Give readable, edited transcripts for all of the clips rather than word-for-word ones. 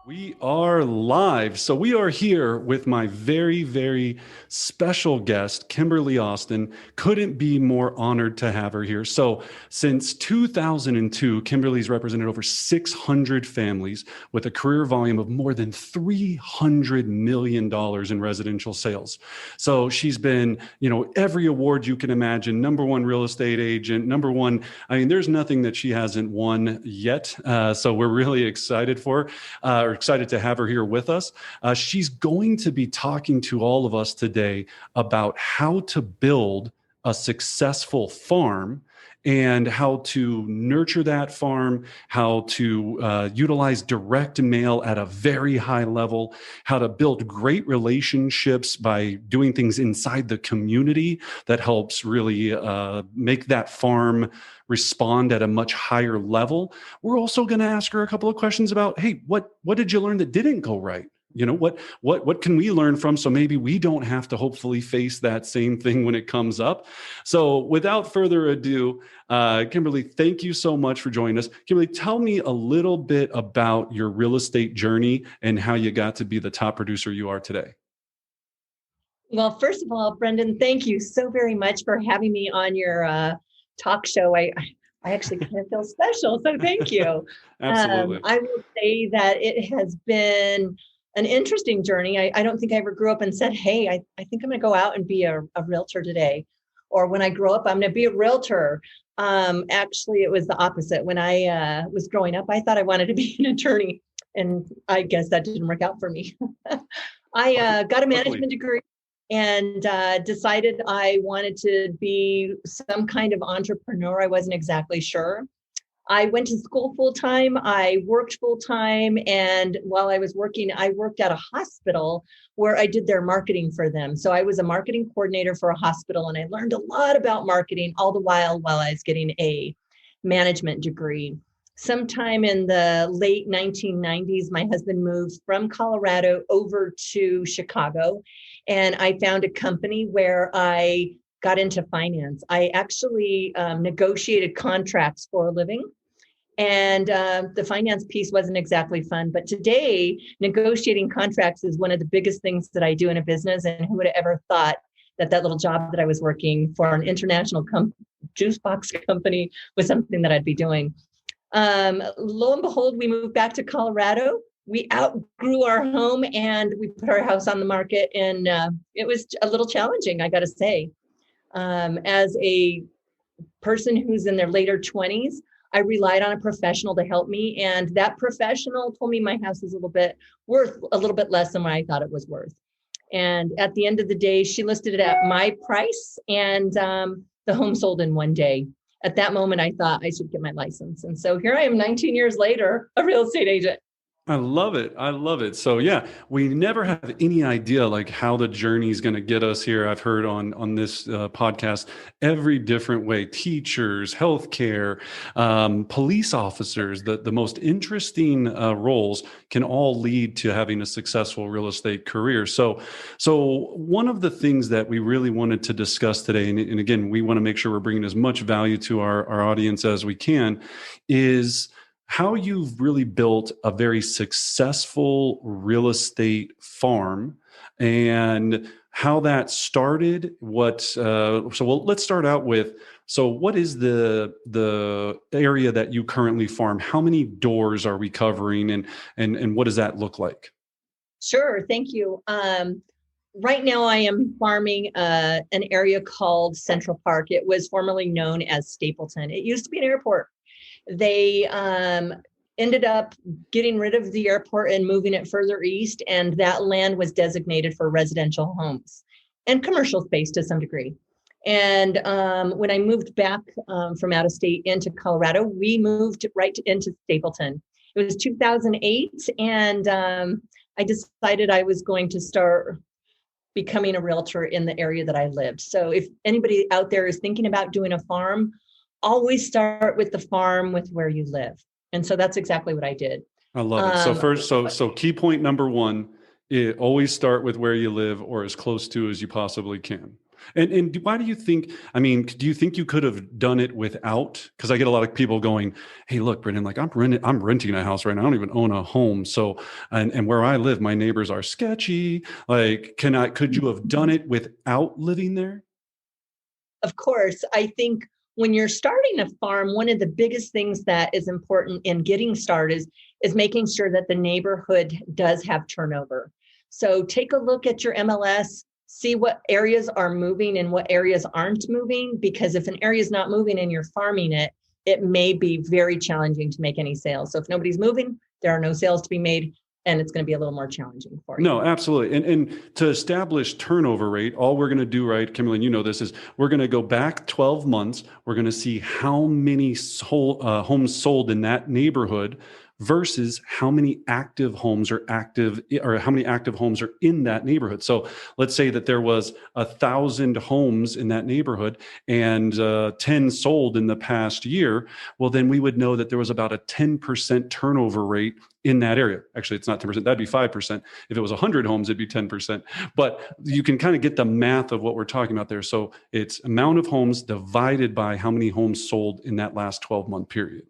We are live. So we are here with my very, very special guest, Kimberly Austin. Couldn't be more honored to have her here. So since 2002, Kimberly's represented over 600 families with a career volume of more than $300 million in residential sales. So she's been, every award you can imagine, number one real estate agent, number one. I mean, there's nothing that she hasn't won yet. So we're really excited for her. Excited to have her here with us. She's going to be talking to all of us today about how to build a successful farm and how to nurture that farm, how to utilize direct mail at a very high level, how to build great relationships by doing things inside the community that helps really make that farm respond at a much higher level. We're also going to ask her a couple of questions about, hey, what did you learn that didn't go right? What can we learn from, so maybe we don't have to hopefully face that same thing when it comes up. So without further ado, Kimberly, thank you so much for joining us. Kimberly, tell me a little bit about your real estate journey and how you got to be the top producer you are today. Well, first of all, Brendan, thank you so very much for having me on your talk show. I actually kind of feel special, so thank you. Absolutely. I will say that it has been an interesting journey. I don't think I ever grew up and said, hey, I think I'm going to go out and be a realtor today. Or when I grow up, I'm going to be a realtor. Actually, it was the opposite. When I was growing up, I thought I wanted to be an attorney. And I guess that didn't work out for me. I got a management degree and decided I wanted to be some kind of entrepreneur. I wasn't exactly sure. I went to school full-time, I worked full-time, and while I was working, I worked at a hospital where I did their marketing for them. So I was a marketing coordinator for a hospital, and I learned a lot about marketing all the while I was getting a management degree. Sometime in the late 1990s, my husband moved from Colorado over to Chicago, and I found a company where I got into finance. I actually negotiated contracts for a living. And the finance piece wasn't exactly fun. But today, negotiating contracts is one of the biggest things that I do in a business. And who would have ever thought that little job that I was working for an international juice box company was something that I'd be doing. Lo and behold, we moved back to Colorado. We outgrew our home and we put our house on the market. And it was a little challenging, I got to say. As a person who's in their later 20s, I relied on a professional to help me. And that professional told me my house is worth a little bit less than what I thought it was worth. And at the end of the day, she listed it at my price, and the home sold in one day. At that moment, I thought I should get my license. And so here I am 19 years later, a real estate agent. I love it. I love it. So yeah, we never have any idea like how the journey is going to get us here. I've heard on this podcast every different way: teachers, healthcare, police officers. The most interesting roles can all lead to having a successful real estate career. So one of the things that we really wanted to discuss today, and again, we want to make sure we're bringing as much value to our audience as we can, is how you've really built a very successful real estate farm and how that started. Let's start out with, so what is the area that you currently farm? How many doors are we covering, and what does that look like? Sure. Thank you. Right now I am farming an area called Central Park. It was formerly known as Stapleton. It used to be an airport. They ended up getting rid of the airport and moving it further east, and that land was designated for residential homes and commercial space to some degree. And when I moved back from out of state into Colorado, we moved right into Stapleton. It was 2008, and I decided I was going to start becoming a realtor in the area that I lived. So if anybody out there is thinking about doing a farm, always start with the farm with where you live. And so that's exactly what I did. I love it. So first, so key point number one, always start with where you live or as close to as you possibly can. And why do you think, I mean, do you think you could have done it without? Because I get a lot of people going, hey, look, Brendan, like I'm renting a house right now. I don't even own a home. So, and where I live, my neighbors are sketchy. Like, could you have done it without living there? Of course, I think when you're starting a farm, one of the biggest things that is important in getting started is making sure that the neighborhood does have turnover. So take a look at your MLS, see what areas are moving and what areas aren't moving, because if an area is not moving and you're farming it, it may be very challenging to make any sales. So if nobody's moving, there are no sales to be made, and it's going to be a little more challenging for you. No, absolutely. And to establish turnover rate, all we're going to do, right, Kimberly, and you know this, is we're going to go back 12 months. We're going to see how many homes sold in that neighborhood versus how many active homes are active, or how many active homes are in that neighborhood. So let's say that there was 1,000 homes in that neighborhood and 10 sold in the past year. Well, then we would know that there was about a 10% turnover rate in that area. Actually, it's not 10%, that'd be 5%. If it was 100 homes, it'd be 10%. But you can kind of get the math of what we're talking about there. So it's amount of homes divided by how many homes sold in that last 12-month period.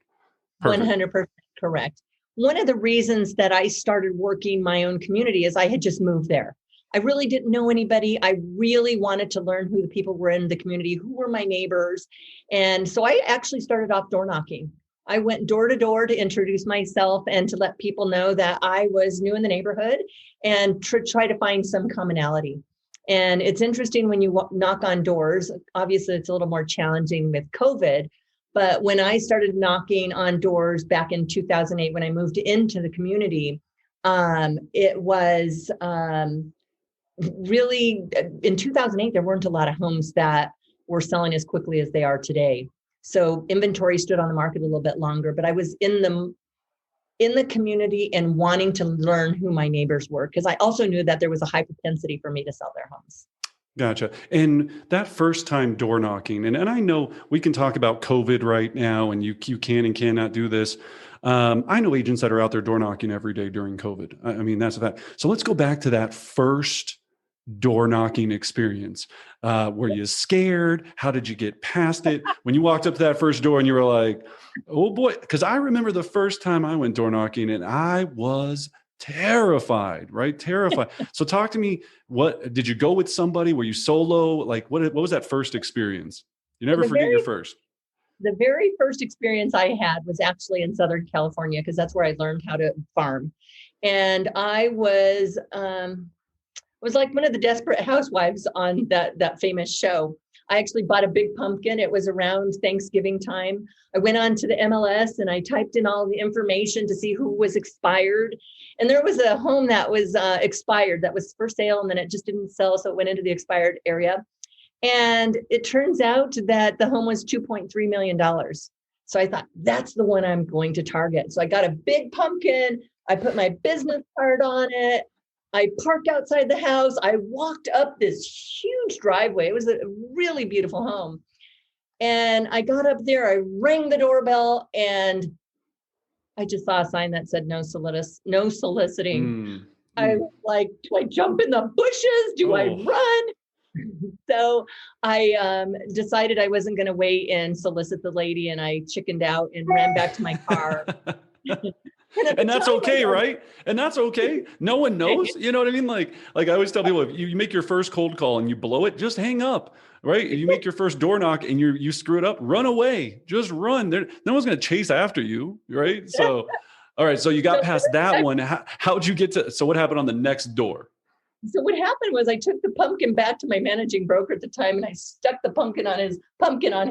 Perfect. 100% correct. One of the reasons that I started working my own community is I had just moved there. I really didn't know anybody. I really wanted to learn who the people were in the community, who were my neighbors. And so I actually started off door knocking. I went door to door to introduce myself and to let people know that I was new in the neighborhood and try to find some commonality. And it's interesting when you knock on doors. Obviously, it's a little more challenging with COVID. But when I started knocking on doors back in 2008, when I moved into the community, it was really, in 2008, there weren't a lot of homes that were selling as quickly as they are today. So inventory stood on the market a little bit longer, but I was in the community and wanting to learn who my neighbors were, because I also knew that there was a high propensity for me to sell their homes. Gotcha. And that first time door knocking, and I know we can talk about COVID right now, and you can and cannot do this. I know agents that are out there door knocking every day during COVID. I mean, that's a fact. So let's go back to that first door knocking experience. Were you scared? How did you get past it? When you walked up to that first door and you were like, oh boy, because I remember the first time I went door knocking and I was terrified, right? Terrified. So talk to me. What did you go with somebody? Were you solo? Like what was that first experience? You never forget your first. The very first experience I had was actually in Southern California, because that's where I learned how to farm. And I was like one of the desperate housewives on that famous show. I actually bought a big pumpkin. It was around Thanksgiving time. I went on to the MLS and I typed in all the information to see who was expired. And there was a home that was expired, that was for sale, and then it just didn't sell. So it went into the expired area. And it turns out that the home was $2.3 million. So I thought, that's the one I'm going to target. So I got a big pumpkin. I put my business card on it. I parked outside the house. I walked up this huge driveway. It was a really beautiful home. And I got up there, I rang the doorbell, and I just saw a sign that said no soliciting. I was like, do I jump in the bushes? Do I run? So I decided I wasn't going to wait and solicit the lady, and I chickened out and ran back to my car. And that's okay, right? And that's okay. No one knows. You know what I mean? Like I always tell people, if you make your first cold call and you blow it, just hang up, right? If you make your first door knock and you screw it up, run away. Just run. No one's going to chase after you, right? So, all right. So you got past that one. How'd you get to? So what happened on the next door? So what happened was I took the pumpkin back to my managing broker at the time, and I stuck the pumpkin on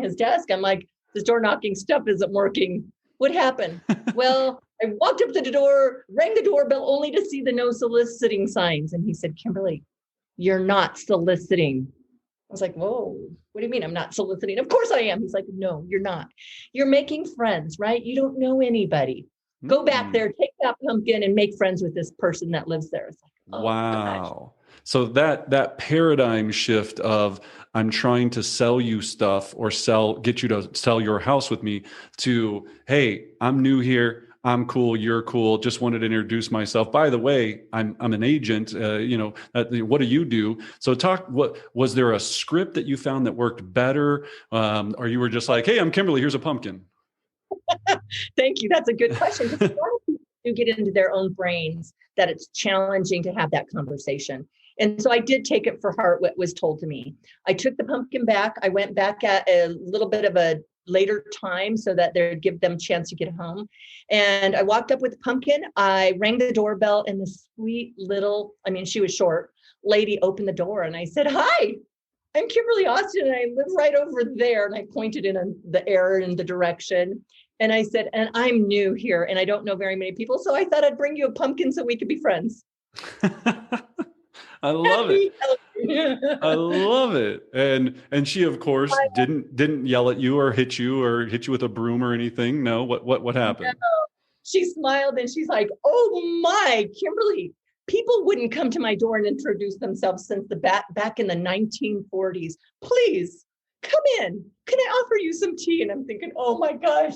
his desk. I'm like, this door knocking stuff isn't working. What happened? Well, I walked up to the door, rang the doorbell, only to see the no soliciting signs. And he said, Kimberly, you're not soliciting. I was like, whoa, what do you mean I'm not soliciting? Of course I am. He's like, no, you're not. You're making friends, right? You don't know anybody. Go back there, take that pumpkin and make friends with this person that lives there. It's like, oh, wow. Gosh. So that paradigm shift of I'm trying to sell you stuff or get you to sell your house with me, to, hey, I'm new here. I'm cool. You're cool. Just wanted to introduce myself. By the way, I'm an agent. What do you do? So talk. What was there a script that you found that worked better, or you were just like, "Hey, I'm Kimberly. Here's a pumpkin." Thank you. That's a good question, because a lot of people do get into their own brains that it's challenging to have that conversation. And so I did take it for heart what was told to me. I took the pumpkin back. I went back at a little bit of a later time so that they'd give them a chance to get home. And I walked up with the pumpkin. I rang the doorbell, and the sweet little, I mean, she was short, lady opened the door, and I said, "Hi, I'm Kimberly Austin, and I live right over there." And I pointed in the air in the direction. And I said, "And I'm new here, and I don't know very many people, so I thought I'd bring you a pumpkin so we could be friends." I love it. I love it. And she, of course, didn't yell at you or hit you with a broom or anything. No. What happened? No. She smiled and she's like, "Oh my, Kimberly, people wouldn't come to my door and introduce themselves since back in the 1940s. Please come in. Can I offer you some tea?" And I'm thinking, oh my gosh.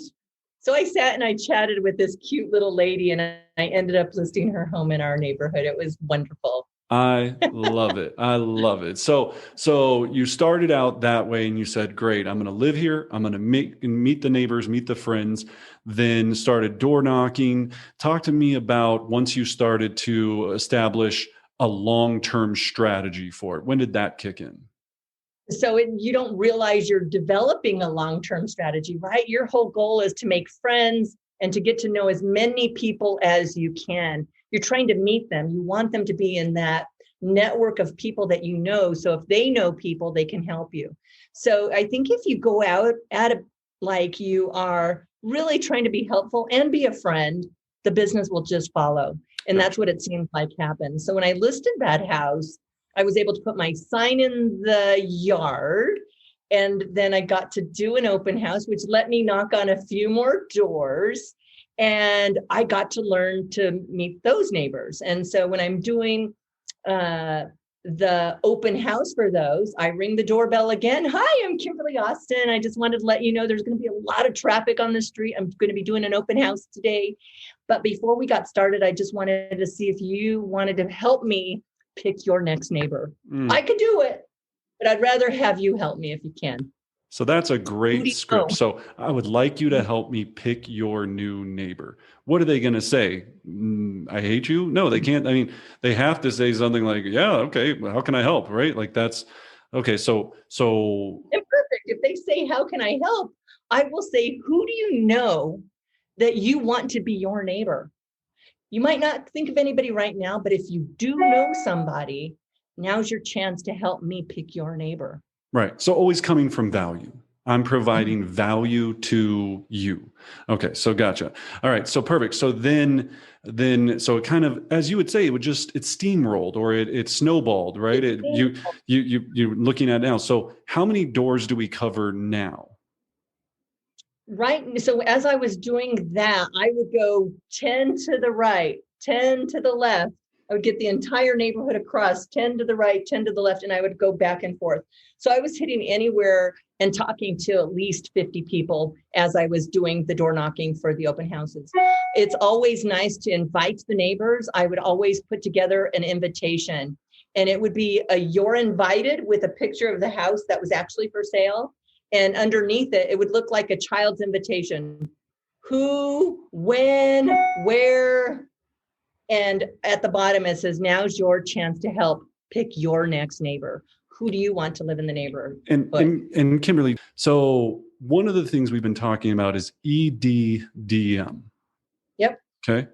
So I sat and I chatted with this cute little lady, and I ended up listing her home in our neighborhood. It was wonderful. I love it. I love it. So you started out that way and you said, "Great, I'm going to live here. I'm going to meet the neighbors, meet the friends," then started door knocking. Talk to me about once you started to establish a long-term strategy for it. When did that kick in? So you don't realize you're developing a long-term strategy, right? Your whole goal is to make friends and to get to know as many people as you can. You're trying to meet them. You want them to be in that network of people that you know. So if they know people, they can help you. So I think if you go out at it like you are really trying to be helpful and be a friend, the business will just follow. And that's what it seems like happened. So when I listed that house, I was able to put my sign in the yard, and then I got to do an open house, which let me knock on a few more doors. And I got to learn to meet those neighbors. And so when I'm doing the open house for those, I ring the doorbell again. "Hi, I'm Kimberly Austin. I just wanted to let you know there's going to be a lot of traffic on the street. I'm going to be doing an open house today. But before we got started, I just wanted to see if you wanted to help me pick your next neighbor. I could do it, but I'd rather have you help me if you can." So that's a great script. Know? So I would like you to help me pick your new neighbor. What are they going to say? "I hate you"? No, they can't. I mean, they have to say something like, "Yeah, okay, well, how can I help?" Right? Like that's okay. So And perfect. If they say, "How can I help?" I will say, "Who do you know that you want to be your neighbor?" You might not think of anybody right now, but if you do know somebody, now's your chance to help me pick your neighbor. right. So always coming from value. I'm providing value to you. Okay. So gotcha. All right. So perfect. So then so it kind of, as you would say, it steamrolled or it snowballed, right? You're looking at now. So how many doors do we cover now? Right. So as I was doing that, I would go 10 to the right, 10 to the left. I would get the entire neighborhood across, 10 to the right, 10 to the left, and I would go back and forth. So I was hitting anywhere and talking to at least 50 people as I was doing the door knocking for the open houses. It's always nice to invite the neighbors. I would always put together an invitation, and it would be "You're invited" with a picture of the house that was actually for sale. And underneath it, it would look like a child's invitation. Who, when, where, and at the bottom it says, "Now's your chance to help pick your next neighbor. Who do you want to live in the neighborhood?" And Kimberly, so one of the things we've been talking about is EDDM. Yep. Okay.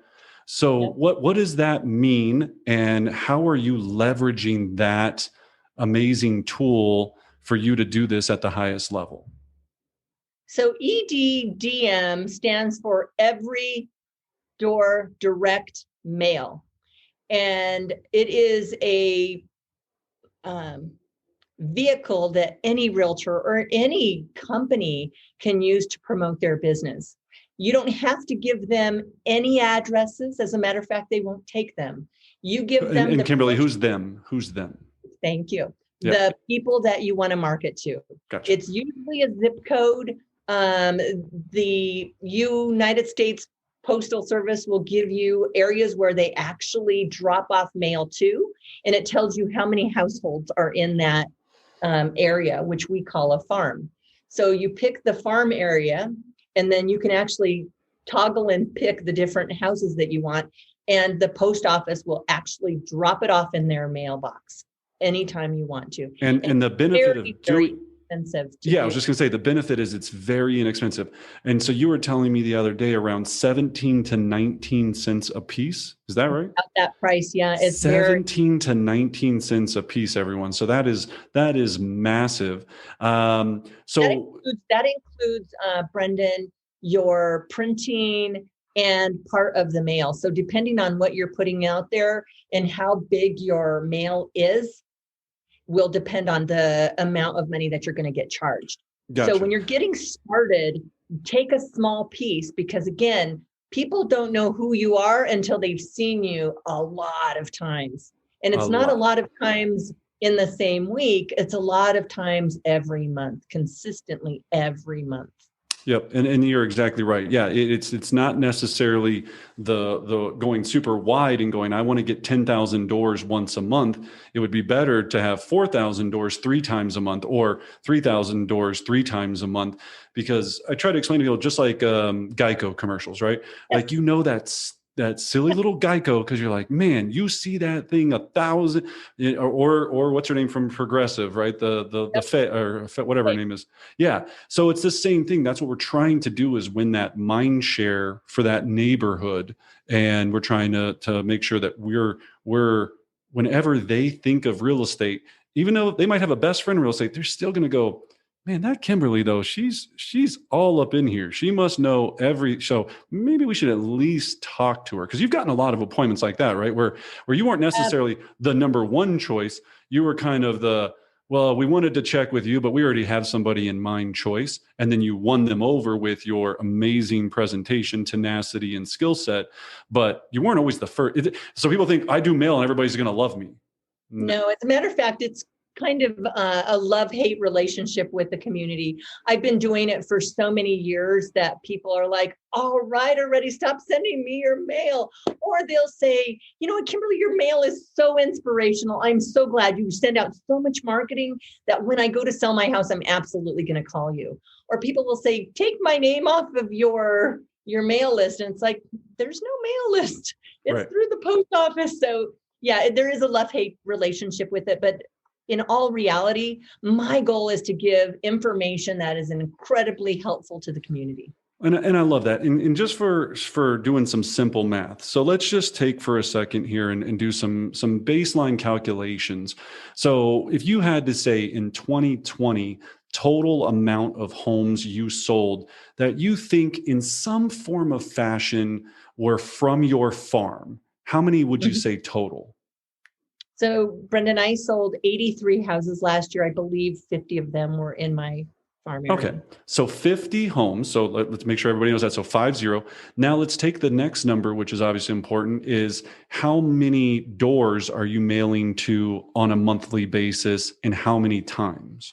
So Yep. what does that mean, and how are you leveraging that amazing tool for you to do this at the highest level? So EDDM stands for Every Door Direct Mail. And it is a vehicle that any realtor or any company can use to promote their business. You don't have to give them any addresses. As a matter of fact, they won't take them. You give them and Kimberly, who's them? Who's them? Thank you. Yep. The people that you want to market to. Gotcha. It's usually a zip code. The United States Postal Service will give you areas where they actually drop off mail to, and it tells you how many households are in that area, which we call a farm. So you pick the farm area, and then you can actually toggle and pick the different houses that you want. And the post office will actually drop it off in their mailbox anytime you want to. And the benefit of very doing, expensive to yeah, do. I was just going to say the benefit is it's very inexpensive. And so you were telling me the other day around 17 to 19 cents a piece. Is that right? About that price, yeah. It's 17 to 19 cents a piece, everyone. So that is massive. So that includes Brendan, your printing and part of the mail. So depending on what you're putting out there and how big your mail is, will depend on the amount of money that you're going to get charged. Gotcha. So when you're getting started, take a small piece, because again, people don't know who you are until they've seen you a lot of times. And it's not a lot of times in the same week. It's a lot of times every month, consistently every month. Yep, and you're exactly right. Yeah, it's not necessarily the going super wide and going, I want to get 10,000 doors once a month. It would be better to have 4,000 doors 3 times a month, or 3,000 doors 3 times a month, because I try to explain to people, just like Geico commercials, right? Yes. Like, that silly little Geico, because you're like, man, you see that thing 1,000, or what's her name from Progressive, right? The Fed, whatever her name is. Yeah. So it's the same thing. That's what we're trying to do, is win that mind share for that neighborhood. And we're trying to make sure that we're whenever they think of real estate, even though they might have a best friend in real estate, they're still going to go, man, that Kimberly though, she's all up in here. She must know so maybe we should at least talk to her. Because you've gotten a lot of appointments like that, right? Where you weren't necessarily the number one choice. You were kind of well, we wanted to check with you, but we already have somebody in mind choice. And then you won them over with your amazing presentation, tenacity, and skill set. But you weren't always the first. So people think I do mail and everybody's going to love me. No, as a matter of fact, it's kind of a love-hate relationship with the community. I've been doing it for so many years that people are like, all right, already, stop sending me your mail. Or they'll say, you know what, Kimberly, your mail is so inspirational. I'm so glad you send out so much marketing that when I go to sell my house, I'm absolutely going to call you. Or people will say, take my name off of your mail list. And it's like, there's no mail list. It's right through the post office. So yeah, there is a love-hate relationship with it. But in all reality, my goal is to give information that is incredibly helpful to the community. And I love that. And just for doing some simple math. So let's just take for a second here and do some baseline calculations. So if you had to say in 2020, total amount of homes you sold that you think in some form of fashion were from your farm, how many would you say total? So, Brendan, I sold 83 houses last year. I believe 50 of them were in my farm area. Okay. So 50 homes. So let's make sure everybody knows that. So 50. Now let's take the next number, which is obviously important, is how many doors are you mailing to on a monthly basis and how many times?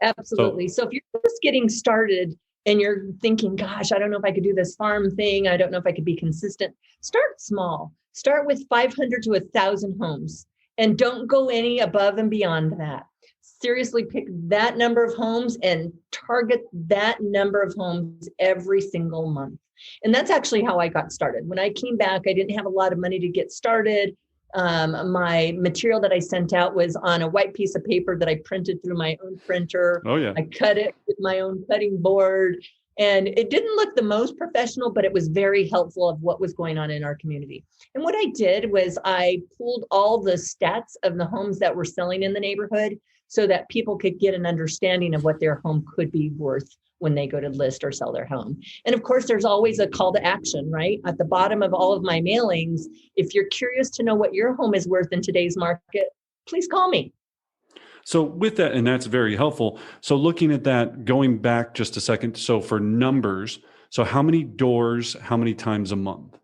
Absolutely. So if you're just getting started and you're thinking, gosh, I don't know if I could do this farm thing. I don't know if I could be consistent. Start small. Start with 500 to 1,000 homes. And don't go any above and beyond that. Seriously, pick that number of homes and target that number of homes every single month. And that's actually how I got started. When I came back, I didn't have a lot of money to get started. My material that I sent out was on a white piece of paper that I printed through my own printer. Oh, yeah. I cut it with my own cutting board. And it didn't look the most professional, but it was very helpful of what was going on in our community. And what I did was I pulled all the stats of the homes that were selling in the neighborhood so that people could get an understanding of what their home could be worth when they go to list or sell their home. And of course, there's always a call to action, right? At the bottom of all of my mailings, if you're curious to know what your home is worth in today's market, please call me. So with that, and that's very helpful. So looking at that, going back just a second. So for numbers, so how many doors, how many times a month?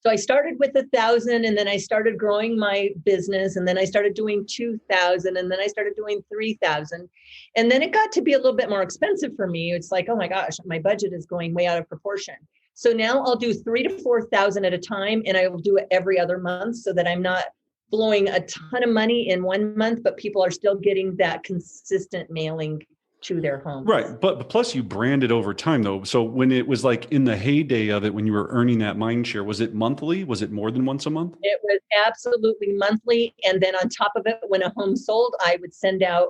So I started with 1,000 and then I started growing my business and then I started doing 2,000 and then I started doing 3,000. And then it got to be a little bit more expensive for me. It's like, oh my gosh, my budget is going way out of proportion. So now I'll do 3,000 to 4,000 at a time, and I will do it every other month so that I'm not blowing a ton of money in one month, but people are still getting that consistent mailing to their homes. Right. But plus you branded over time though. So when it was like in the heyday of it, when you were earning that mind share, was it monthly? Was it more than once a month? It was absolutely monthly. And then on top of it, when a home sold, I would send out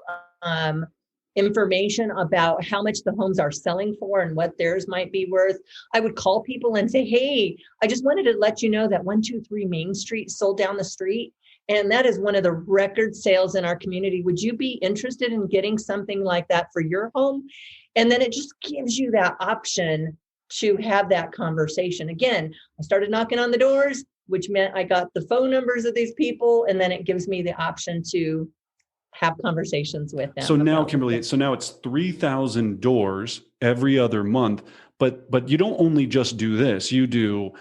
information about how much the homes are selling for and what theirs might be worth. I would call people and say, hey, I just wanted to let you know that 123 Main Street sold down the street. And that is one of the record sales in our community. Would you be interested in getting something like that for your home? And then it just gives you that option to have that conversation. Again, I started knocking on the doors, which meant I got the phone numbers of these people. And then it gives me the option to have conversations with them. So now, Kimberly, so now it's 3,000 doors every other month. But you don't only just do this. You do,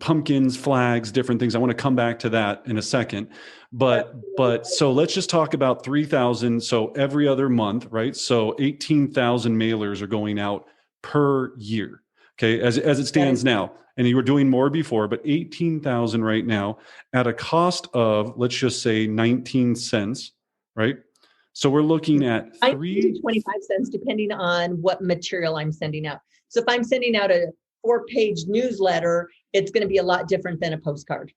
pumpkins, flags, different things. I want to come back to that in a second. But so let's just talk about 3,000. So every other month, right? So 18,000 mailers are going out per year. Okay, as it stands now. And you were doing more before, but 18,000 right now at a cost of, let's just say 19 cents, right? So we're looking at 25 cents, depending on what material I'm sending out. So if I'm sending out a 4-page newsletter, it's going to be a lot different than a postcard.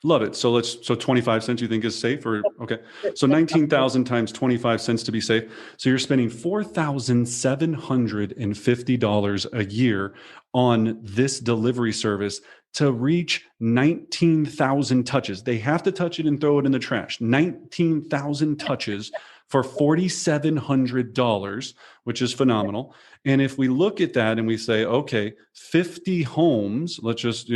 Love it. So 25 cents you think is safe, or okay. So 19,000 times 25 cents to be safe. So you're spending $4,750 a year on this delivery service to reach 19,000 touches. They have to touch it and throw it in the trash. 19,000 touches for $4,700, which is phenomenal. And if we look at that and we say, okay, 50 homes, let's just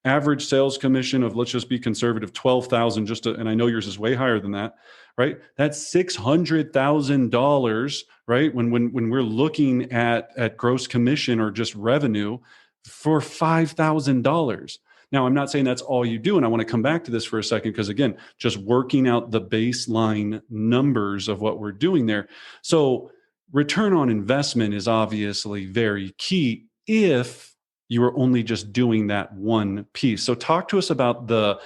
average sales commission of, let's just be conservative, 12,000, and I know yours is way higher than that, right? That's $600,000, right? When we're looking at gross commission or just revenue for $5,000. Now, I'm not saying that's all you do, and I want to come back to this for a second because, again, just working out the baseline numbers of what we're doing there. So return on investment is obviously very key if you are only just doing that one piece. So talk to us about the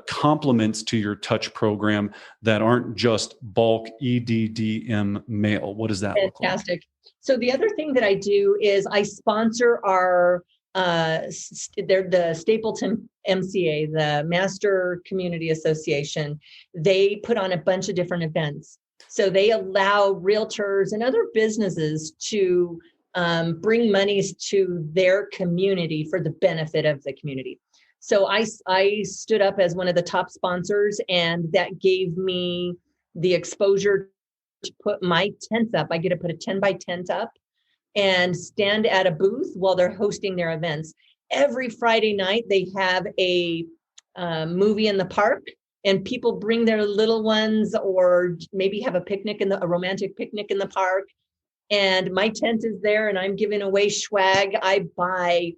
complements to your touch program that aren't just bulk EDDM mail. What does that look like? Fantastic. So the other thing that I do is I sponsor our they're the Stapleton MCA, the Master Community Association. They put on a bunch of different events. So they allow realtors and other businesses to bring monies to their community for the benefit of the community. So I stood up as one of the top sponsors, and that gave me the exposure to put my tents up. I get to put a 10 by tent up and stand at a booth while they're hosting their events. Every Friday night, they have a movie in the park, and people bring their little ones or maybe have a romantic picnic in the park. And my tent is there, and I'm giving away swag. I buy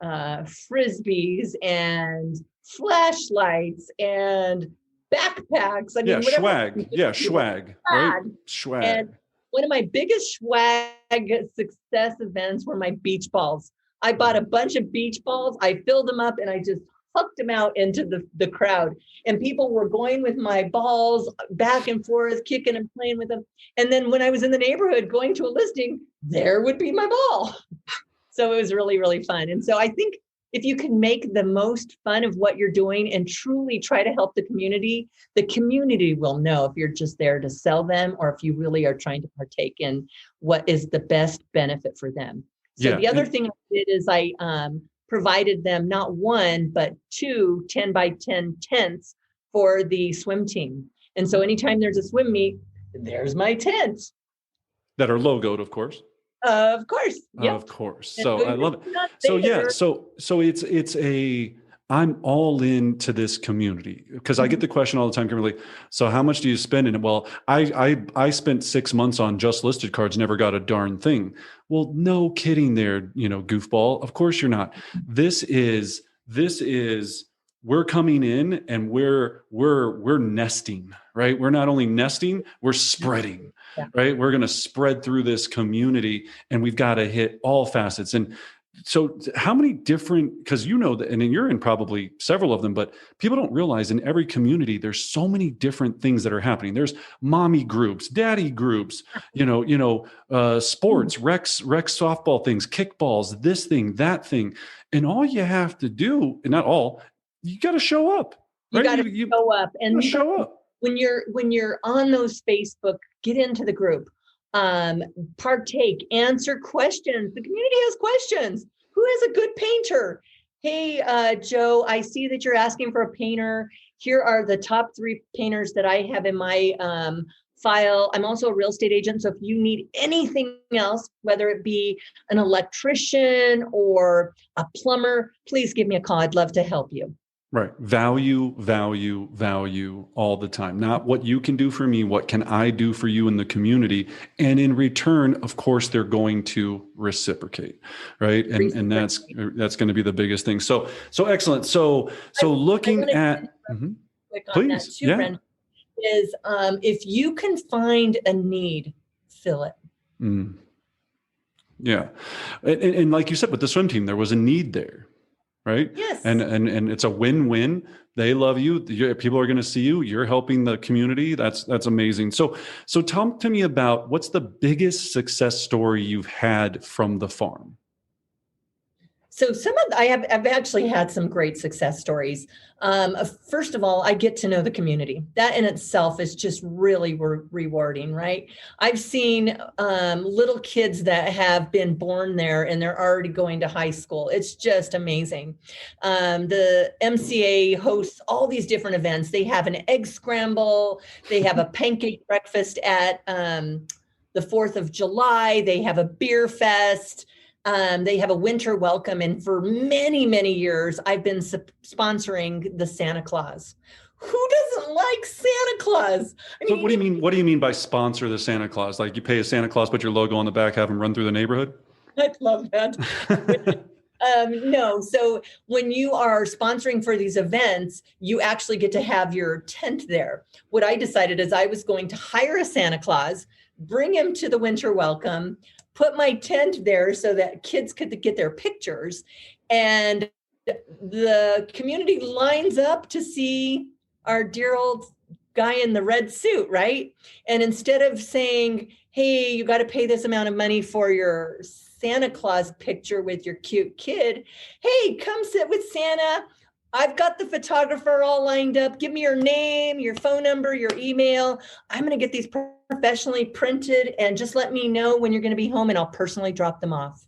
frisbees and flashlights and backpacks. I mean, swag. Yeah, swag. Right? Swag. And one of my biggest swag success events were my beach balls. I bought a bunch of beach balls. I filled them up and I just hooked them out into the crowd. And people were going with my balls back and forth, kicking and playing with them. And then when I was in the neighborhood going to a listing, there would be my ball. So it was really, really fun. And so I think if you can make the most fun of what you're doing and truly try to help the community will know if you're just there to sell them or if you really are trying to partake in what is the best benefit for them. So the other thing I did is I provided them not one, but 2 10 by 10 tents for the swim team. And so anytime there's a swim meet, there's my tent. That are logoed, of course. Of course. Yep. Of course. So I love it. So yeah, so it's I'm all into this community because I get the question all the time, Kimberly. So how much do you spend in it? Well, I spent 6 months on just listed cards, never got a darn thing. Well, no kidding there, goofball. Of course you're not. This is we're coming in and we're nesting, right? We're not only nesting, we're spreading. Yeah. Right? We're going to spread through this community and we've got to hit all facets. And So how many different, because you know that, and you're in probably several of them, but people don't realize in every community, there's so many different things that are happening. There's mommy groups, daddy groups, sports, rec softball things, kickballs, this thing, that thing. And all you have to do, and not all, you got to show up, You right? got to show up, and show up. When you're on those Facebook, get into the group, partake, answer questions. The community has questions. Who is a good painter? Hey, Joe, I see that you're asking for a painter. Here are the top 3 painters that I have in my file. I'm also a real estate agent. So if you need anything else, whether it be an electrician or a plumber, please give me a call. I'd love to help you. Right. Value, value, value all the time. Not what you can do for me. What can I do for you in the community? And in return, of course, they're going to reciprocate. Right. And that's going to be the biggest thing. So excellent. So looking at, please, too, Brenda, is if you can find a need, fill it. Yeah. And like you said, with the swim team, there was a need there. Right. Yes. And it's a win-win. They love you. People are going to see you. You're helping the community. That's amazing. So talk to me about what's the biggest success story you've had from the farm. So I've actually had some great success stories. First of all, I get to know the community. That in itself is just really rewarding, right? I've seen little kids that have been born there and they're already going to high school. It's just amazing. The MCA hosts all these different events. They have an egg scramble. They have a pancake breakfast at the 4th of July. They have a beer fest. They have a winter welcome. And for many, many years, I've been sponsoring the Santa Claus. Who doesn't like Santa Claus? I mean, so what do you mean by sponsor the Santa Claus? Like you pay a Santa Claus, put your logo on the back, have him run through the neighborhood? I'd love that. No. So when you are sponsoring for these events, you actually get to have your tent there. What I decided is I was going to hire a Santa Claus, bring him to the winter welcome, put my tent there so that kids could get their pictures, and the community lines up to see our dear old guy in the red suit, right? And instead of saying, hey, you got to pay this amount of money for your Santa Claus picture with your cute kid, hey, come sit with Santa. I've got the photographer all lined up. Give me your name, your phone number, your email. I'm going to get these professionally printed, and just let me know when you're going to be home and I'll personally drop them off.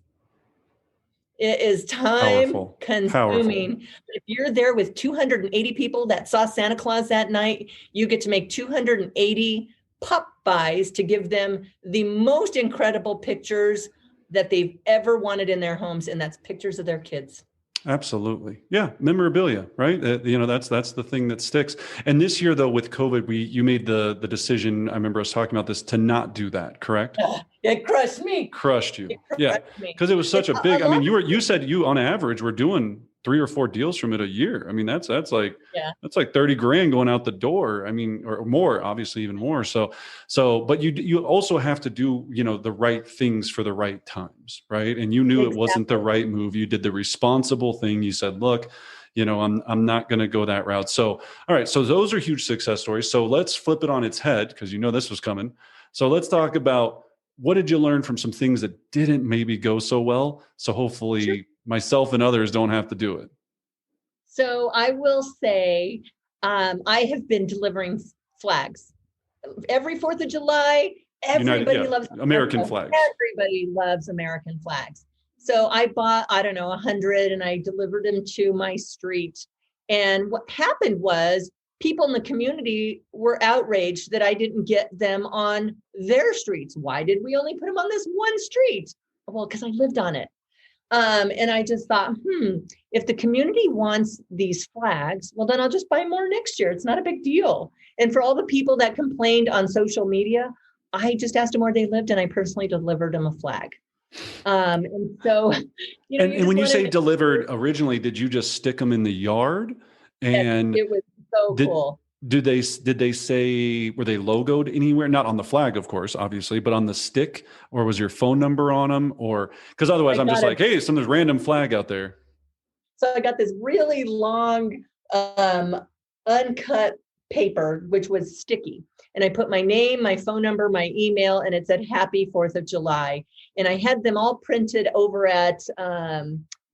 It is time consuming. If you're there with 280 people that saw Santa Claus that night, you get to make 280 pop buys to give them the most incredible pictures that they've ever wanted in their homes. And that's pictures of their kids. Absolutely. Yeah. Memorabilia, right? That's the thing that sticks. And this year though, with COVID, you made the decision, I remember us talking about this, to not do that, correct? It crushed me. Crushed you. Yeah. Because it was such a big, you said you on average were doing 3 or 4 deals from it a year. I mean, that's like 30 grand going out the door. I mean, or more, obviously even more. So, but you also have to do, the right things for the right times. Right. And you knew it wasn't the right move. You did the responsible thing. You said, look, I'm not going to go that route. So, all right. So those are huge success stories. So let's flip it on its head, because this was coming. So let's talk about, what did you learn from some things that didn't maybe go so well? So hopefully myself and others don't have to do it. So I will say, I have been delivering flags every 4th of July. Everybody loves American flags. Everybody loves American flags. So I bought, 100, and I delivered them to my street. And what happened was, people in the community were outraged that I didn't get them on their streets. Why did we only put them on this one street? Well, because I lived on it. And I just thought, if the community wants these flags, well, then I'll just buy more next year. It's not a big deal. And for all the people that complained on social media, I just asked them where they lived, and I personally delivered them a flag. And so, and when you say delivered originally, did you just stick them in the yard? And it was so cool. did they say, were they logoed anywhere? Not on the flag, of course, obviously, but on the stick, or was your phone number on them? Or because otherwise I I'm just got a like, hey, there's random flag out there. So I got this really long, uncut paper, which was sticky. And I put my name, my phone number, my email, and it said Happy 4th of July. And I had them all printed over at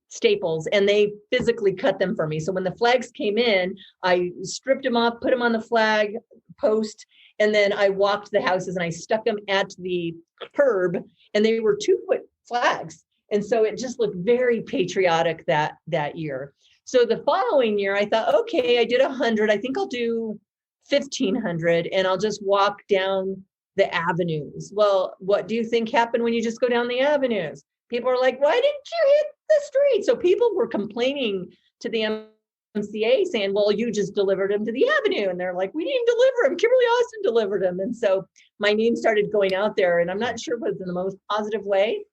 Staples, and they physically cut them for me. So when the flags came in, I stripped them off, put them on the flag post, and then I walked the houses and I stuck them at the curb, and they were 2-foot flags. And so it just looked very patriotic that year. So the following year, I thought, okay, I did 100. I think I'll do 1,500, and I'll just walk down the avenues. Well, what do you think happened when you just go down the avenues? People are like, why didn't you hit the street? So people were complaining to the MCA saying, well, you just delivered them to the avenue. And they're like, we didn't deliver them. Kimberly Austin delivered them. And so my name started going out there, and I'm not sure it was in the most positive way.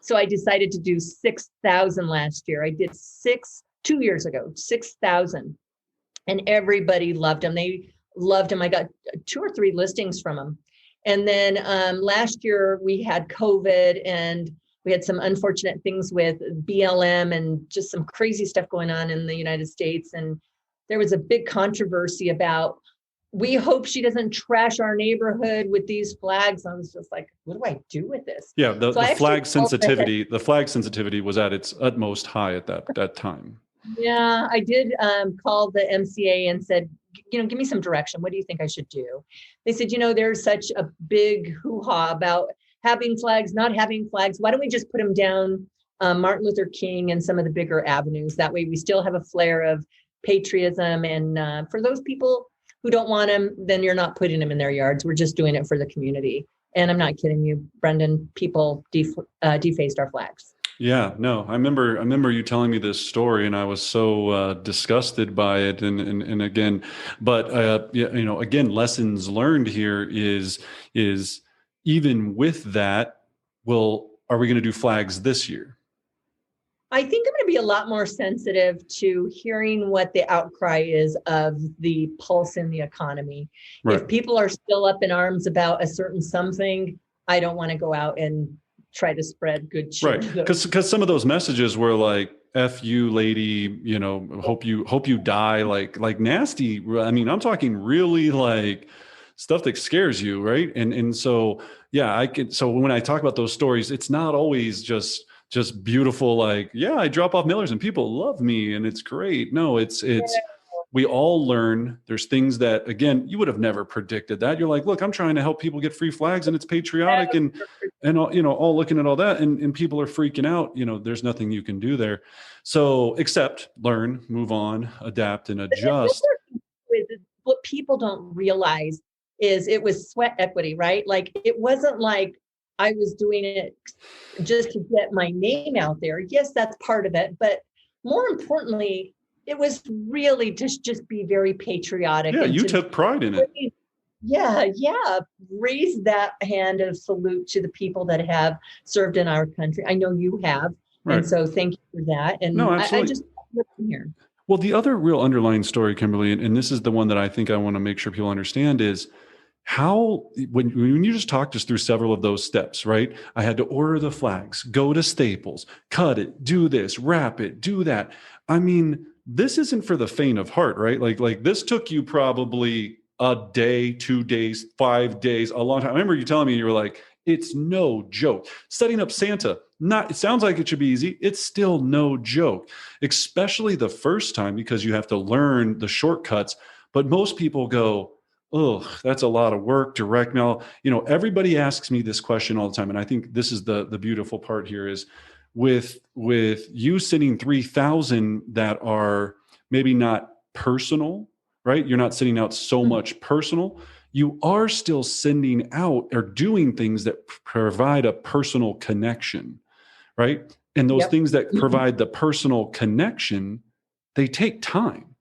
So I decided to do 6,000 last year. I did 2 years ago, 6,000, and everybody loved them. They loved them. I got 2 or 3 listings from them. And then last year we had COVID, and we had some unfortunate things with BLM and just some crazy stuff going on in the United States. And there was a big controversy about, we hope she doesn't trash our neighborhood with these flags. I was just like, what do I do with this? Yeah, the flag sensitivity, was at its utmost high at that time. Yeah, I did call the MCA and said, give me some direction. What do you think I should do? They said, there's such a big hoo-ha about having flags, not having flags. Why don't we just put them down Martin Luther King and some of the bigger avenues? That way we still have a flair of patriotism. And for those people who don't want them, then you're not putting them in their yards. We're just doing it for the community. And I'm not kidding you, Brendan, people defaced our flags. Yeah, no, I remember you telling me this story, and I was so disgusted by it. And again, but again, lessons learned here is even with that, are we going to do flags this year? I think I'm going to be a lot more sensitive to hearing what the outcry is of the pulse in the economy. Right. If people are still up in arms about a certain something, I don't want to go out and try to spread good cheer. Right. Because some of those messages were like, F you, lady, hope you die, like nasty. I mean, I'm talking really like stuff that scares you, right? And so, yeah, so when I talk about those stories, it's not always just beautiful, like, yeah, I drop off mailers and people love me and it's great. No, it's we all learn. There's things that, again, you would have never predicted that. You're like, look, I'm trying to help people get free flags, and it's patriotic, and all looking at all that, and people are freaking out. There's nothing you can do there. So except learn, move on, adapt, and adjust. What people don't realize is it was sweat equity, right? Like, it wasn't like I was doing it just to get my name out there. Yes, that's part of it. But more importantly, it was really to just be very patriotic. Yeah, you took pride in it. Yeah. Raise that hand of salute to the people that have served in our country. I know you have. Right. And so thank you for that. And no, I just love here. Well, the other real underlying story, Kimberly, and this is the one that I think I want to make sure people understand, is how, when you just talked us through several of those steps, right? I had to order the flags, go to Staples, cut it, do this, wrap it, do that. I mean, this isn't for the faint of heart, right? Like this took you probably a day, 2 days, 5 days, a long time. I remember you telling me, you were like, it's no joke. Setting up Santa, it sounds like it should be easy. It's still no joke, especially the first time, because you have to learn the shortcuts. But most people go, oh, that's a lot of work, direct mail. Everybody asks me this question all the time. And I think this is the beautiful part here is with you sending 3,000 that are maybe not personal, right? You're not sending out so much personal. You are still sending out or doing things that provide a personal connection, right? And those things that provide the personal connection, they take time.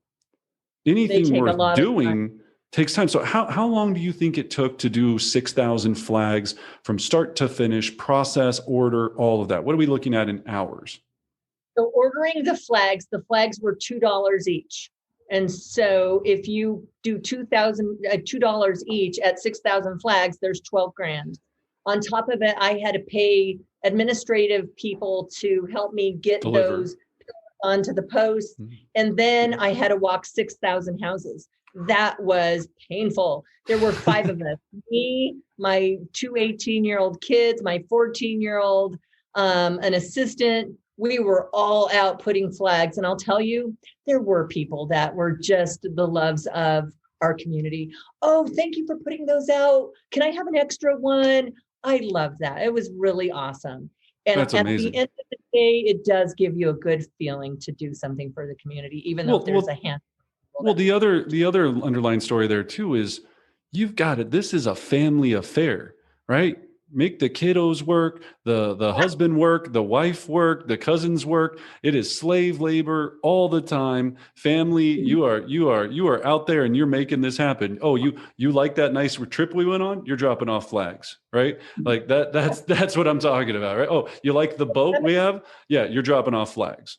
Anything worth doing takes time. So how long do you think it took to do 6,000 flags from start to finish, process, order, all of that? What are we looking at in hours? So ordering the flags were $2 each. And so if you do $2 each at 6,000 flags, there's 12 grand. On top of it, I had to pay administrative people to help me get Deliver. those onto the post. And then I had to walk 6,000 houses. That was painful. There were 5 of us, me, my 2 18-year-old kids, my 14-year-old, an assistant. We were all out putting flags. And I'll tell you, there were people that were just the loves of our community. Oh, thank you for putting those out. Can I have an extra one? I love that. It was really awesome. And That's at amazing. the end of the day, it does give you a good feeling to do something for the community, even though there's a handful. Well, the other underlying story there too is you've got it. This is a family affair, right? Make the kiddos work, the husband work, the wife work, the cousins work. It is slave labor all the time. Family, you are out there and you're making this happen. Oh, you like that nice trip we went on? You're dropping off flags, right? Like that's what I'm talking about, right? Oh, you like the boat we have? Yeah, you're dropping off flags.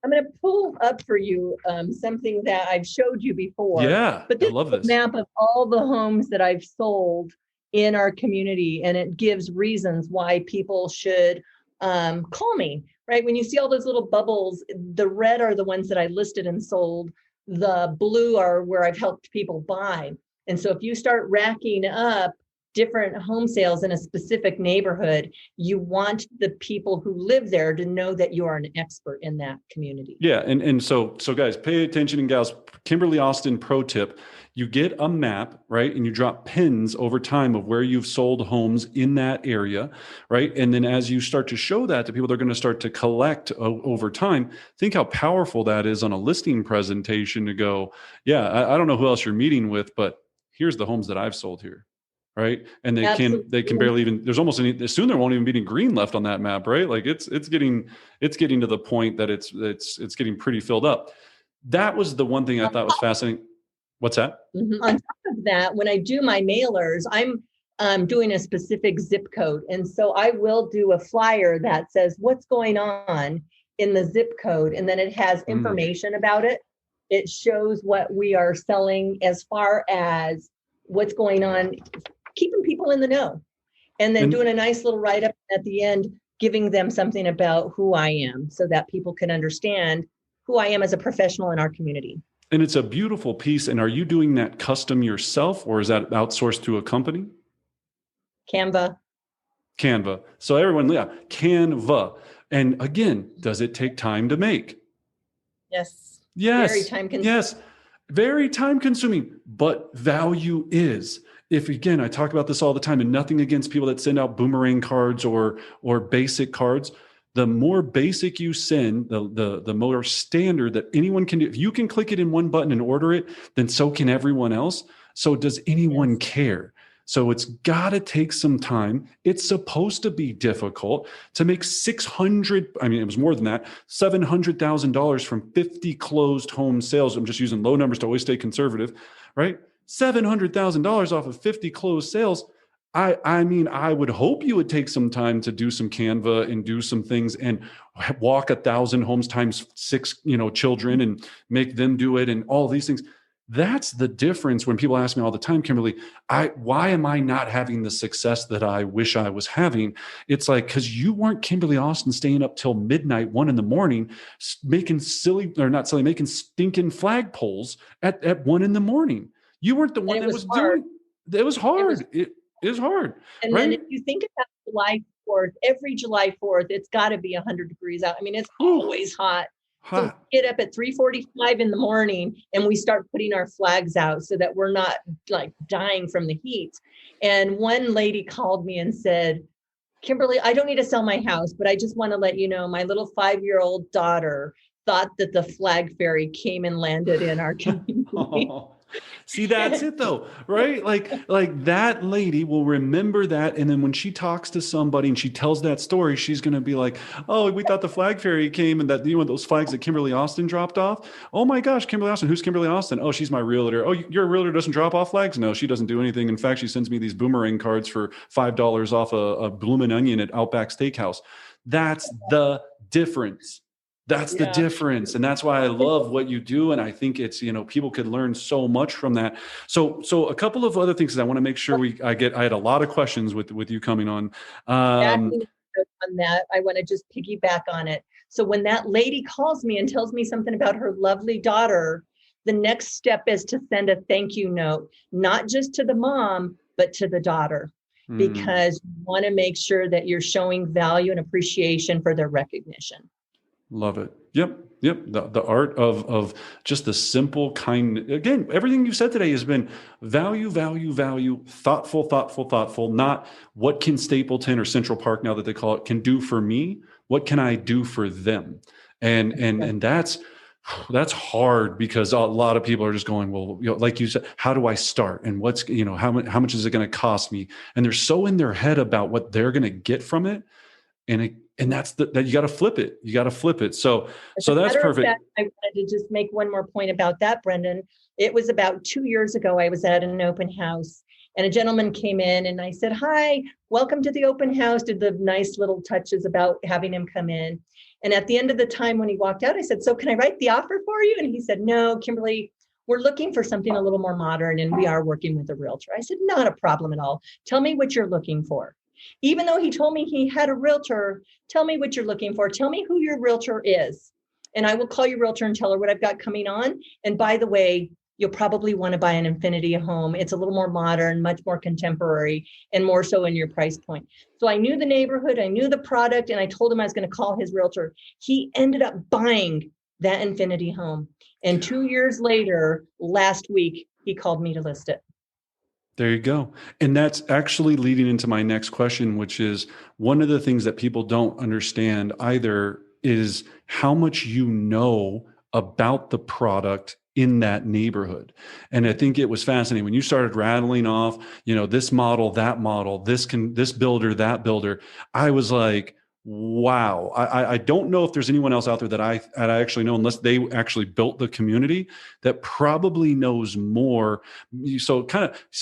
I'm going to pull up for you something that I've showed you before. Yeah, but I this love is a this. map of all the homes that I've sold in our community, and it gives reasons why people should call me, right? When you see all those little bubbles, the red are the ones that I listed and sold. The blue are where I've helped people buy. And so if you start racking up different home sales in a specific neighborhood, you want the people who live there to know that you are an expert in that community. Yeah. And so guys, pay attention, and gals, Kimberly Austin pro tip, you get a map, right? And you drop pins over time of where you've sold homes in that area, right? And then as you start to show that to people, they're going to start to collect over time. Think how powerful that is on a listing presentation to go, yeah, I don't know who else you're meeting with, but here's the homes that I've sold here. Right. And they can barely even, there's almost soon there won't even be any green left on that map. Right. Like it's getting to the point that it's getting pretty filled up. That was the one thing I thought was fascinating. What's that? Mm-hmm. On top of that, when I do my mailers, I'm doing a specific zip code. And so I will do a flyer that says what's going on in the zip code. And then it has information about it. It shows what we are selling as far as what's going on, keeping people in the know, and then doing a nice little write-up at the end, giving them something about who I am so that people can understand who I am as a professional in our community. And it's a beautiful piece. And are you doing that custom yourself, or is that outsourced to a company? Canva. So everyone, yeah, Canva. And again, does it take time to make? Yes. Very time consuming, but value is. If again, I talk about this all the time, and nothing against people that send out boomerang cards or basic cards. The more basic you send, the more standard that anyone can do. If you can click it in one button and order it, then so can everyone else. So does anyone care? So it's got to take some time. It's supposed to be difficult to make it was more than that, $700,000 from 50 closed home sales. I'm just using low numbers to always stay conservative, right? $700,000 off of 50 closed sales. I would hope you would take some time to do some Canva and do some things and walk 1,000 homes times 6, children, and make them do it and all these things. That's the difference when people ask me all the time, Kimberly, why am I not having the success that I wish I was having? It's like, because you weren't Kimberly Austin staying up till midnight, 1 a.m, making making stinking flagpoles at 1 a.m. You weren't the one that was doing it. It was hard. It is hard. And right? Then if you think about July 4th, every July 4th, it's got to be 100 degrees out. I mean, it's always hot. So we get up at 3:45 in the morning and we start putting our flags out so that we're not like dying from the heat. And one lady called me and said, Kimberly, I don't need to sell my house, but I just want to let you know my little 5-year-old daughter thought that the flag fairy came and landed in our community. See, that's it though, right? Like that lady will remember that. And then when she talks to somebody and she tells that story, she's going to be like, oh, we thought the flag fairy came and that, those flags that Kimberly Austin dropped off. Oh my gosh, Kimberly Austin. Who's Kimberly Austin? Oh, she's my realtor. Oh, your realtor doesn't drop off flags? No, she doesn't do anything. In fact, she sends me these boomerang cards for $5 off a bloomin' onion at Outback Steakhouse. That's the difference. That's the Yeah. difference. And that's why I love what you do. And I think it's, people could learn so much from that. So a couple of other things that I want to make sure I had a lot of questions with you coming on. Um, Exactly. On that, I want to just piggyback on it. So when that lady calls me and tells me something about her lovely daughter, the next step is to send a thank you note, not just to the mom, but to the daughter, mm. because you want to make sure that you're showing value and appreciation for their recognition. Love it. Yep. Yep. The art of just the simple kind. Again, everything you've said today has been value, value, value, thoughtful, thoughtful, thoughtful, not what can Stapleton or Central Park, now that they call it, can do for me. What can I do for them? And that's hard, because a lot of people are just going, well, like you said, how do I start? And what's, how much is it going to cost me? And they're so in their head about what they're going to get from it. And that's that you got to flip it. You got to flip it. So As a that's matter of perfect. fact, I wanted to just make one more point about that, Brendan. It was about 2 years ago. I was at an open house and a gentleman came in and I said, "Hi, welcome to the open house." Did the nice little touches about having him come in. And at the end of the time when he walked out, I said, "So can I write the offer for you?" And he said, "No, Kimberly, we're looking for something a little more modern and we are working with a realtor." I said, "Not a problem at all. Tell me what you're looking for." Even though he told me he had a realtor, tell me what you're looking for. Tell me who your realtor is. And I will call your realtor and tell her what I've got coming on. And by the way, you'll probably want to buy an Infinity home. It's a little more modern, much more contemporary, and more so in your price point. So I knew the neighborhood, I knew the product, and I told him I was going to call his realtor. He ended up buying that Infinity home. And 2 years later, last week, he called me to list it. There you go. And that's actually leading into my next question, which is, one of the things that people don't understand either is how much you know about the product in that neighborhood. And I think it was fascinating when you started rattling off, this model, that model, this builder, that builder. I was like, wow. I don't know if there's anyone else out there that I actually know, unless they actually built the community, that probably knows more. So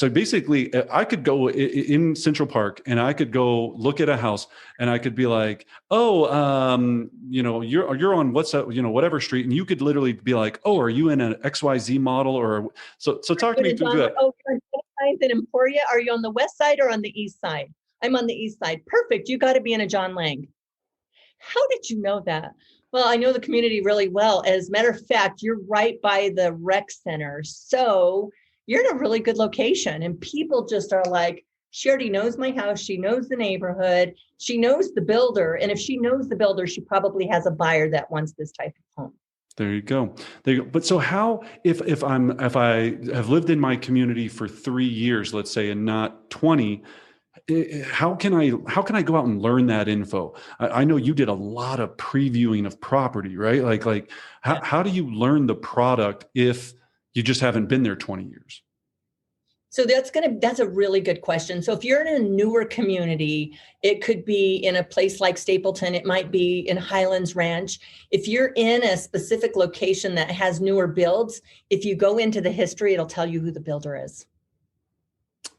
basically, I could go in Central Park and I could go look at a house and I could be like, "Oh, you're on what's that, whatever street," and you could literally be like, "Oh, are you in an XYZ model?" Or so talk to me through that. Oh, you're on the west side in Emporia. Are you on the west side or on the east side? I'm on the east side. Perfect. You got to be in a John Lang. How did you know that? Well, I know the community really well. As a matter of fact, you're right by the rec center. So you're in a really good location. And people just are like, she already knows my house. She knows the neighborhood. She knows the builder. And if she knows the builder, she probably has a buyer that wants this type of home. There you go. There you go. But so how, if I have lived in my community for 3 years, let's say, and not 20, how can I go out and learn that info? I know you did a lot of previewing of property, right? Like how do you learn the product if you just haven't been there 20 years? So that's a really good question. So if you're in a newer community, it could be in a place like Stapleton, it might be in Highlands Ranch. If you're in a specific location that has newer builds, if you go into the history, it'll tell you who the builder is.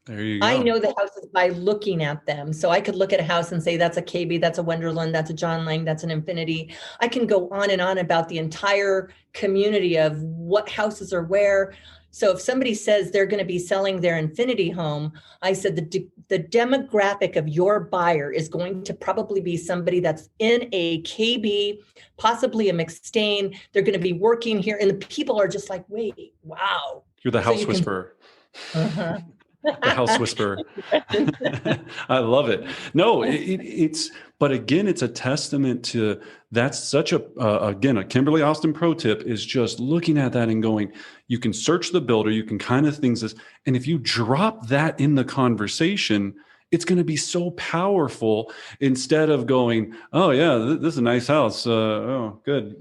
There you I go. know the houses by looking at them. So I could look at a house and say, that's a KB, that's a Wonderland, that's a John Lang, that's an Infinity. I can go on and on about the entire community of what houses are where. So if somebody says they're going to be selling their Infinity home, I said the demographic of your buyer is going to probably be somebody that's in a KB, possibly a McStain. They're going to be working here. And the people are just like, wait, wow. You're the house you can, whisperer. uh-huh. The house whisperer. I love it. No, but again, it's a testament to, that's such again, a Kimberly Austin pro tip is just looking at that and going, you can search the builder, you can kind of things this, and if you drop that in the conversation, it's going to be so powerful instead of going, "Oh yeah, this is a nice house. Oh, good."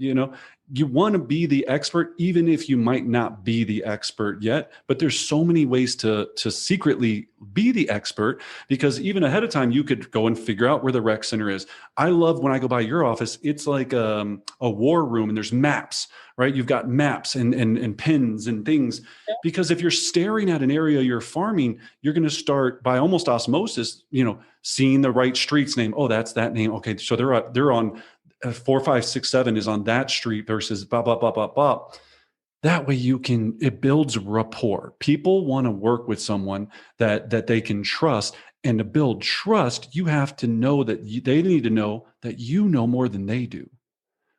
You want to be the expert, even if you might not be the expert yet. But there's so many ways to secretly be the expert, because even ahead of time, you could go and figure out where the rec center is. I love when I go by your office, it's like a war room and there's maps, right? You've got maps and pins and things, because if you're staring at an area you're farming, you're going to start by almost osmosis, seeing the right streets name. Oh, that's that name. Okay. So they're on 4, 5, 6, 7 is on that street versus blah, blah, blah, blah, blah. That way it builds rapport. People want to work with someone that they can trust. And to build trust, you have to know that they need to know that you know more than they do.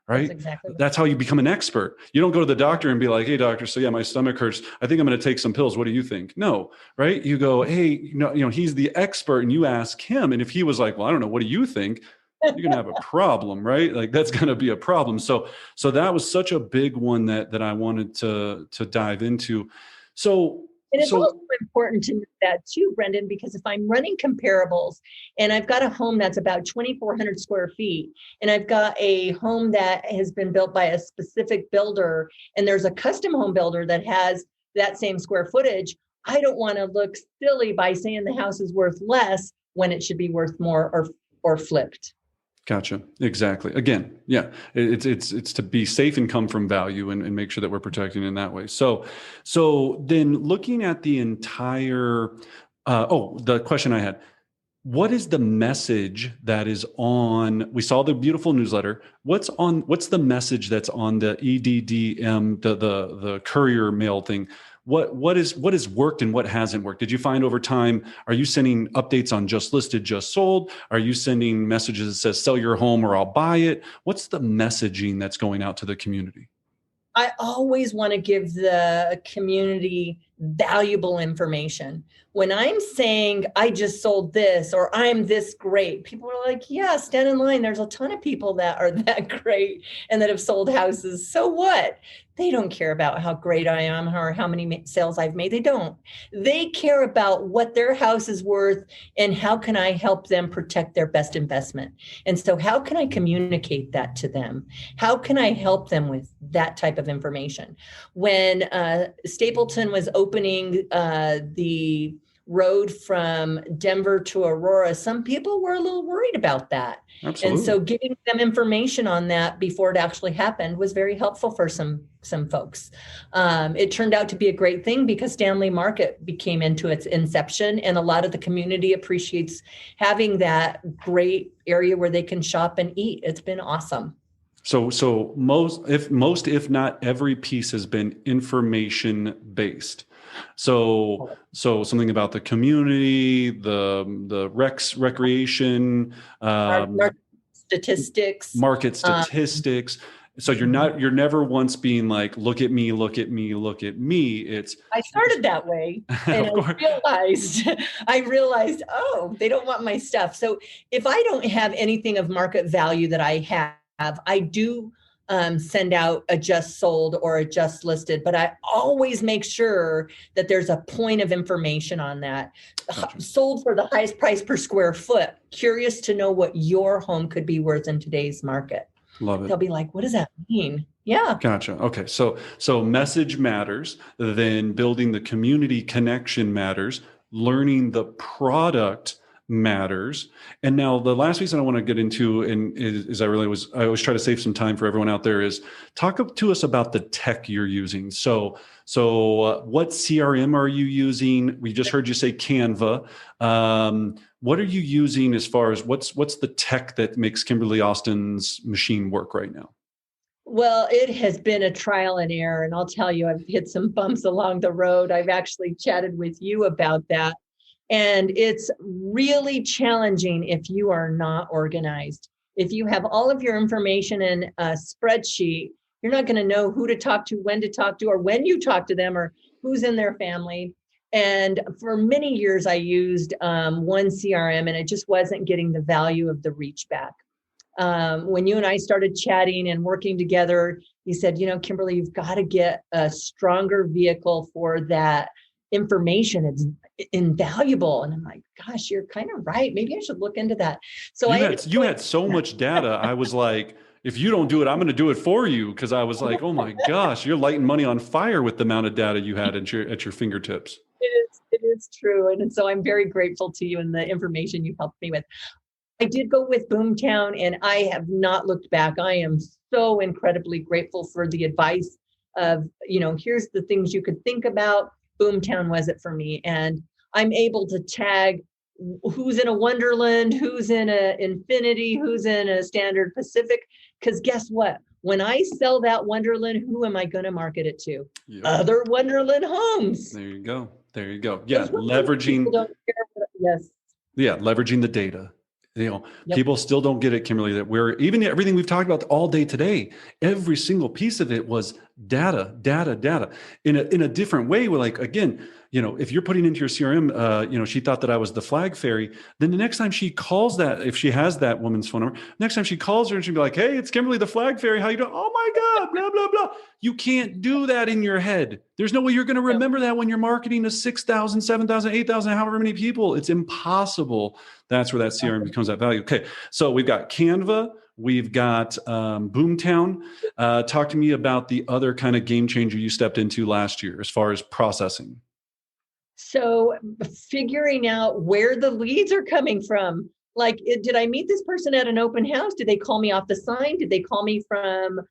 That's Right? exactly right. That's how you become an expert. You don't go to the doctor and be like, hey, doctor, so yeah, my stomach hurts. I think I'm going to take some pills. What do you think? No, right? You go, hey, he's the expert, and you ask him. And if he was like, well, I don't know, what do you think? You're going to have a problem, right? Like that's going to be a problem. So that was such a big one that I wanted to dive into. So, And it's also important to know that too, Brendan, because if I'm running comparables and I've got a home that's about 2,400 square feet, and I've got a home that has been built by a specific builder, and there's a custom home builder that has that same square footage, I don't want to look silly by saying the house is worth less when it should be worth more or flipped. Gotcha. Exactly. Again, yeah, it's to be safe and come from value and make sure that we're protecting in that way. So then looking at the entire, the question I had, what is the message that is on, we saw the beautiful newsletter. What's the message that's on the EDDM, the courier mail thing? What has worked and what hasn't worked? Did you find over time, are you sending updates on just listed, just sold? Are you sending messages that says sell your home or I'll buy it? What's the messaging that's going out to the community? I always want to give the community valuable information. When I'm saying I just sold this or I'm this great, people are like, yeah, stand in line. There's a ton of people that are that great and that have sold houses. So what? They don't care about how great I am or how many sales I've made. They don't. They care about what their house is worth and how can I help them protect their best investment. And so how can I communicate that to them? How can I help them with that type of information? When Stapleton was opening the road from Denver to Aurora, some people were a little worried about that. Absolutely. And so giving them information on that before it actually happened was very helpful for some folks. It turned out to be a great thing because Stanley Market became into its inception, and a lot of the community appreciates having that great area where they can shop and eat. It's been awesome. So most, if not every piece has been information based. So something about the community, the recreation, Market statistics. market statistics. So you're never once being like, look at me, look at me, look at me. It's I started that way, and I realized, oh, they don't want my stuff. So if I don't have anything of market value that I have, I do send out a just sold or a just listed, but I always make sure that there's a point of information on that. Gotcha. Sold for the highest price per square foot. Curious to know what your home could be worth in today's market. Love it. They'll be like, what does that mean? Yeah. Gotcha. Okay. So message matters, then building the community connection matters, learning the product matters. And now the last piece that I want to get into, and is I always try to save some time for everyone out there, is talk to us about the tech you're using. So what CRM are you using? We just heard you say Canva. What are you using as far as what's the tech that makes Kimberly Austin's machine work right now? Well, it has been a trial and error, and I'll tell you, I've hit some bumps along the road. I've actually chatted with you about that. And it's really challenging if you are not organized. If you have all of your information in a spreadsheet, you're not going to know who to talk to, when to talk to, or when you talk to them, or who's in their family. And for many years, I used one CRM, and it just wasn't getting the value of the reach back. When you and I started chatting and working together, you said, Kimberly, you've got to get a stronger vehicle for that information. It's invaluable. And I'm like, gosh, you're kind of right. Maybe I should look into that. So you had so much data. I was like, if you don't do it, I'm going to do it for you. Cause I was like, oh my gosh, you're lighting money on fire with the amount of data you had at your fingertips. It is true. And so I'm very grateful to you and the information you helped me with. I did go with Boomtown, and I have not looked back. I am so incredibly grateful for the advice of, here's the things you could think about. Boomtown was it for me. And I'm able to tag who's in a Wonderland, who's in a Infinity, who's in a Standard Pacific. Because guess what? When I sell that Wonderland, who am I going to market it to? Yep. Other Wonderland homes. There you go. There you go. Yeah, leveraging. Yes. Yeah, leveraging the data. Yep. People still don't get it, Kimberly, that we're even everything we've talked about all day today, every single piece of it was data in a different way. We're like, again, if you're putting into your CRM, she thought that I was the flag fairy. Then the next time she calls that, if she has that woman's phone number, next time she calls her and she'll be like, hey, it's Kimberly the flag fairy. How you doing? Oh my God, blah, blah, blah. You can't do that in your head. There's no way you're going to remember that when you're marketing to 6,000, 7,000, 8,000, however many people. It's impossible. That's where that CRM becomes that value. Okay. So we've got Canva. We've got Boomtown. Talk to me about the other kind of game changer you stepped into last year as far as processing. So figuring out where the leads are coming from. Like, did I meet this person at an open house? Did they call me off the sign? Did they call me from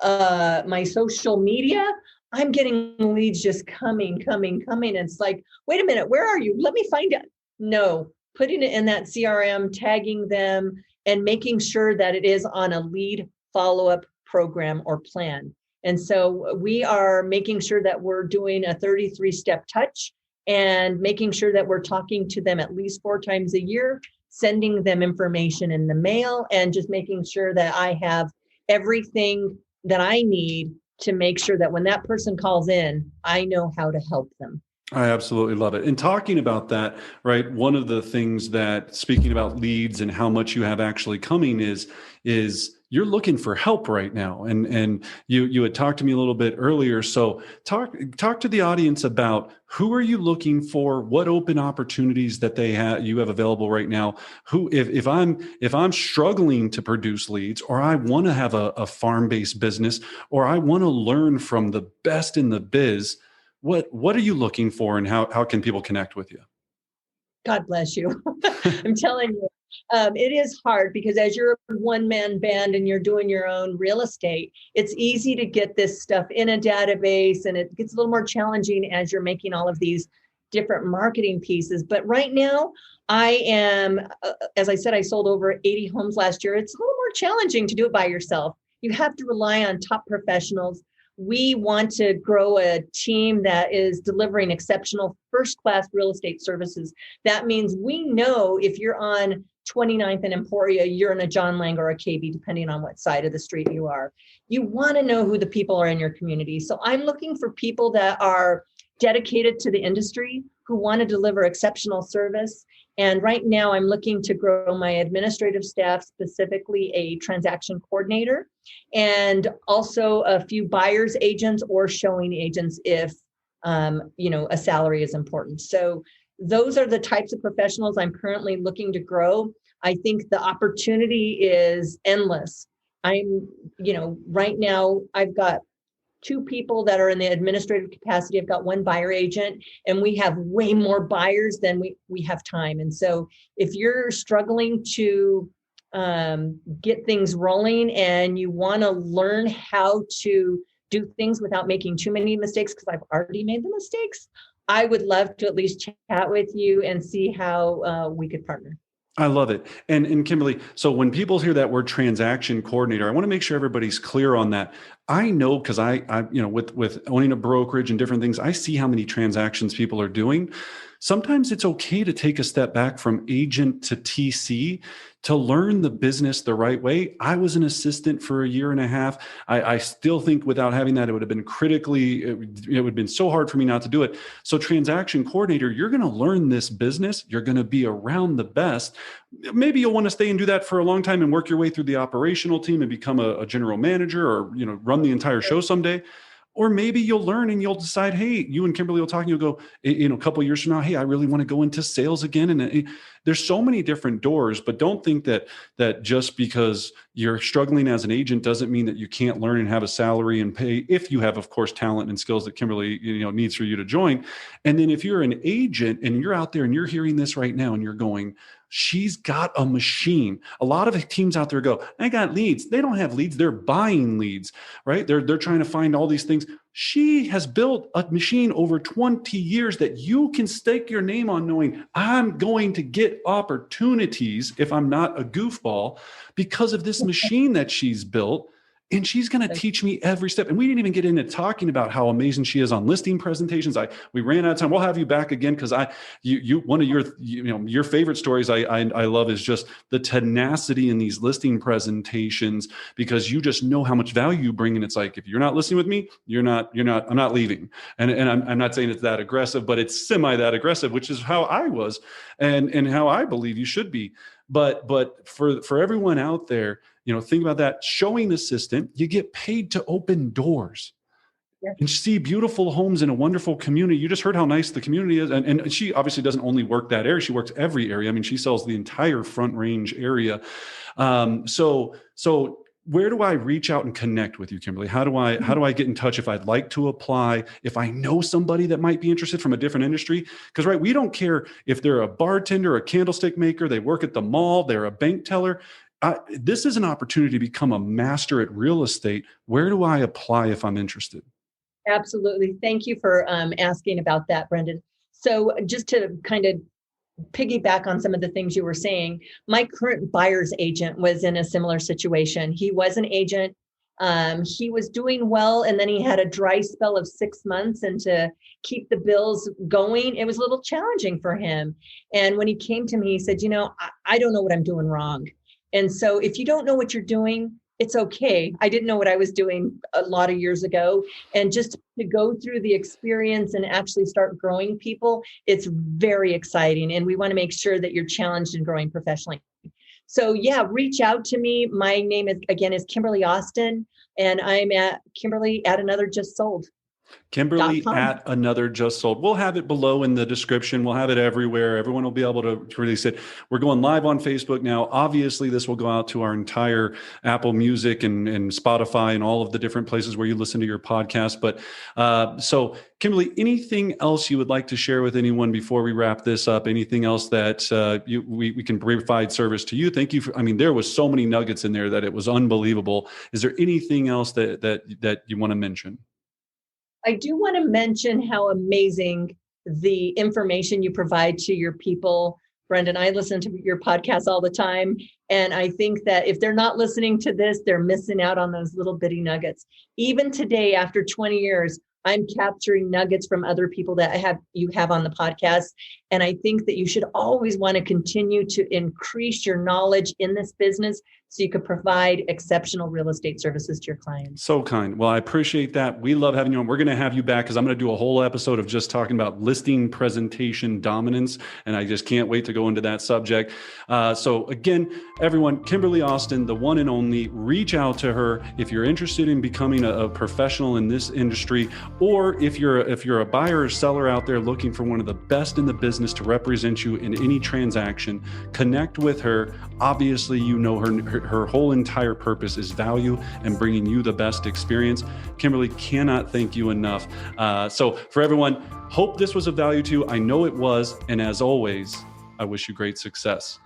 my social media? I'm getting leads just coming. It's like, wait a minute, where are you? Let me find out. No, putting it in that CRM, tagging them, and making sure that it is on a lead follow-up program or plan. And so we are making sure that we're doing a 33-step touch and making sure that we're talking to them at least 4 times a year, sending them information in the mail, and just making sure that I have everything that I need to make sure that when that person calls in, I know how to help them. I absolutely love it. And talking about that, right? One of the things that, speaking about leads and how much you have actually coming is you're looking for help right now. And you had talked to me a little bit earlier. So talk to the audience about who are you looking for, what open opportunities that you have available right now. Who, if I'm struggling to produce leads, or I want to have a farm-based business, or I want to learn from the best in the biz, what are you looking for, and how can people connect with you? God bless you. I'm telling you, it is hard because as you're a one-man band and you're doing your own real estate, it's easy to get this stuff in a database, and it gets a little more challenging as you're making all of these different marketing pieces. But right now, I am, as I said, I sold over 80 homes last year. It's a little more challenging to do it by yourself. You have to rely on top professionals. We want to grow a team that is delivering exceptional first-class real estate services. That means we know if you're on 29th and Emporia, you're in a John Lang or a KB, depending on what side of the street you are. You want to know who the people are in your community. So I'm looking for people that are dedicated to the industry, who want to deliver exceptional service. And right now I'm looking to grow my administrative staff, specifically a transaction coordinator, and also a few buyer's agents or showing agents if, a salary is important. So those are the types of professionals I'm currently looking to grow. I think the opportunity is endless. Right now I've got 2 people that are in the administrative capacity. I've got 1 buyer agent, and we have way more buyers than we have time. And so if you're struggling to get things rolling and you want to learn how to do things without making too many mistakes, because I've already made the mistakes, I would love to at least chat with you and see how we could partner. I love it. And Kimberly, so when people hear that word transaction coordinator, I want to make sure everybody's clear on that. I know, because I with owning a brokerage and different things, I see how many transactions people are doing. Sometimes it's okay to take a step back from agent to TC to learn the business the right way. I was an assistant for a year and a half. I still think without having that, it would have been it would have been so hard for me not to do it. So transaction coordinator, you're going to learn this business. You're going to be around the best. Maybe you'll want to stay and do that for a long time and work your way through the operational team and become a general manager, or, run the entire show someday. Or maybe you'll learn and you'll decide, hey, you and Kimberly will talk and you'll go, a couple of years from now, hey, I really want to go into sales again. And there's so many different doors, but don't think that just because you're struggling as an agent doesn't mean that you can't learn and have a salary and pay, if you have, of course, talent and skills that Kimberly, needs for you to join. And then if you're an agent and you're out there and you're hearing this right now and you're going, She's got a machine. A lot of teams out there go, I got leads. They don't have leads. They're buying leads, right? They're trying to find all these things. She has built a machine over 20 years that you can stake your name on, knowing I'm going to get opportunities if I'm not a goofball because of this machine that she's built. And she's going to teach me every step. And we didn't even get into talking about how amazing she is on listing presentations. We ran out of time. We'll have you back again because one of your favorite stories I love is just the tenacity in these listing presentations, because you just know how much value you bring. And it's like, if you're not listening with me, I'm not leaving. And I'm not saying it's that aggressive, but it's semi that aggressive, which is how I was and how I believe you should be. But for everyone out there, think about that. Showing assistant, you get paid to open doors. Yeah. And see beautiful homes in a wonderful community. You just heard how nice the community is. And she obviously doesn't only work that area. She works every area. I mean, she sells the entire Front Range area. So where do I reach out and connect with you, Kimberly? How do I get in touch if I'd like to apply, if I know somebody that might be interested from a different industry? Because, right, we don't care if they're a bartender, a candlestick maker, they work at the mall, they're a bank teller. This is an opportunity to become a master at real estate. Where do I apply if I'm interested? Absolutely. Thank you for asking about that, Brendan. So just to kind of piggyback on some of the things you were saying, my current buyer's agent was in a similar situation. He was an agent. He was doing well, and then he had a dry spell of 6 months, and to keep the bills going, it was a little challenging for him. And when he came to me, he said, I don't know what I'm doing wrong. And so if you don't know what you're doing, it's okay. I didn't know what I was doing a lot of years ago. And just to go through the experience and actually start growing people, it's very exciting. And we want to make sure that you're challenged and growing professionally. So yeah, reach out to me. My name is Kimberly Austin, and I'm at Kimberly at Another Just Sold. Kimberly at Another Just Sold. We'll have it below in the description. We'll have it everywhere. Everyone will be able to release it. We're going live on Facebook now. Obviously, this will go out to our entire Apple Music and Spotify and all of the different places where you listen to your podcast. But so, Kimberly, anything else you would like to share with anyone before we wrap this up? Anything else that we can provide service to you? Thank you. There was so many nuggets in there that it was unbelievable. Is there anything else that you want to mention? I do want to mention how amazing the information you provide to your people. Brendan, I listen to your podcast all the time. And I think that if they're not listening to this, they're missing out on those little bitty nuggets. Even today, after 20 years, I'm capturing nuggets from other people that you have on the podcast. And I think that you should always want to continue to increase your knowledge in this business so you could provide exceptional real estate services to your clients. So kind. Well, I appreciate that. We love having you on. We're going to have you back because I'm going to do a whole episode of just talking about listing presentation dominance. And I just can't wait to go into that subject. So again, everyone, Kimberly Austin, the one and only, reach out to her if you're interested in becoming a professional in this industry, or if you're a buyer or seller out there looking for one of the best in the business to represent you in any transaction. Connect with her. Obviously, you know her whole entire purpose is value and bringing you the best experience. Kimberly, cannot thank you enough. So for everyone, hope this was of value to you. I know it was. And as always, I wish you great success.